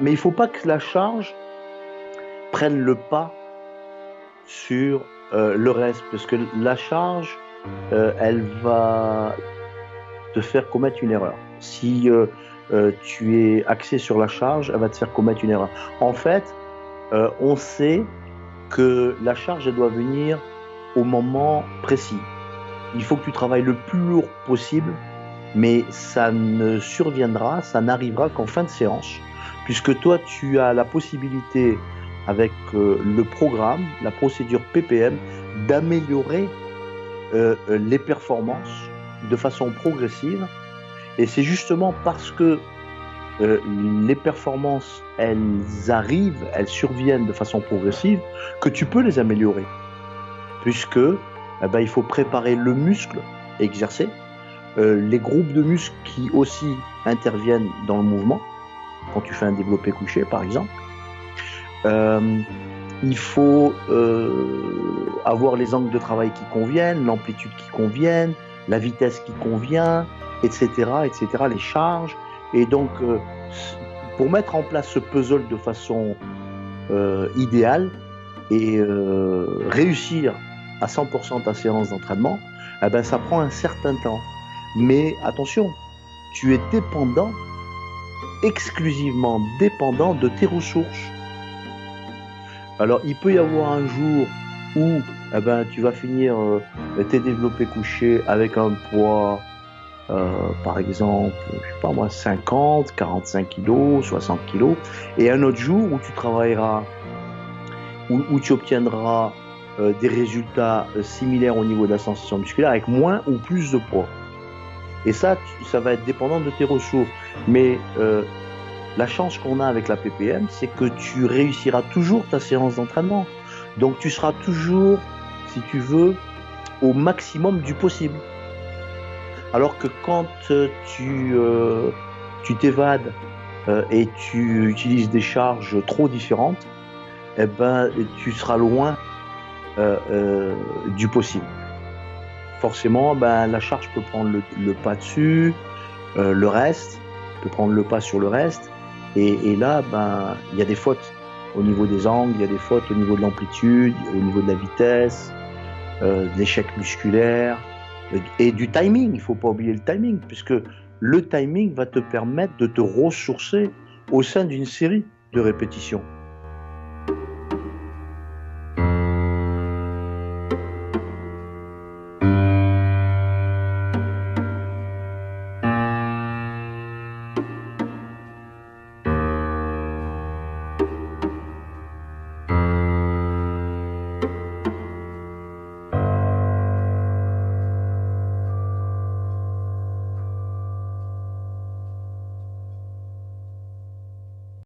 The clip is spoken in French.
Mais il ne faut pas que la charge prenne le pas sur le reste, parce que la charge, elle va te faire commettre une erreur. Si tu es axé sur la charge, elle va te faire commettre une erreur. En fait, on sait que la charge, elle doit venir au moment précis. Il faut que tu travailles le plus lourd possible, mais ça ne surviendra, ça n'arrivera qu'en fin de séance, puisque toi, tu as la possibilité, avec le programme, la procédure PPM, d'améliorer les performances de façon progressive. Et c'est justement parce que les performances, elles arrivent, elles surviennent de façon progressive, que tu peux les améliorer. Puisque il faut préparer le muscle exercé, les groupes de muscles qui aussi interviennent dans le mouvement, quand tu fais un développé couché par exemple. Il faut avoir les angles de travail qui conviennent, l'amplitude qui convienne, la vitesse qui convient, etc., les charges. Et donc, pour mettre en place ce puzzle de façon idéale et réussir à 100% ta séance d'entraînement, ça prend un certain temps. Mais attention, tu es dépendant, exclusivement dépendant de tes ressources. Alors, il peut y avoir un jour où tu vas finir tes développés couchés avec un poids, par exemple, je sais pas moi, 50, 45 kilos, 60 kilos, et un autre jour où tu travailleras, où tu obtiendras des résultats similaires au niveau de la sensation musculaire avec moins ou plus de poids. Et ça va être dépendant de tes ressources. Mais la chance qu'on a avec la PPM, c'est que tu réussiras toujours ta séance d'entraînement. Donc tu seras toujours, si tu veux, au maximum du possible. Alors que quand tu t'évades et tu utilises des charges trop différentes, tu seras loin du possible. Forcément, la charge peut prendre le pas dessus, le reste peut prendre le pas sur le reste. Et là, il y a des fautes au niveau des angles, il y a des fautes au niveau de l'amplitude, au niveau de la vitesse, de l'échec musculaire et du timing. Il ne faut pas oublier le timing, puisque le timing va te permettre de te ressourcer au sein d'une série de répétitions.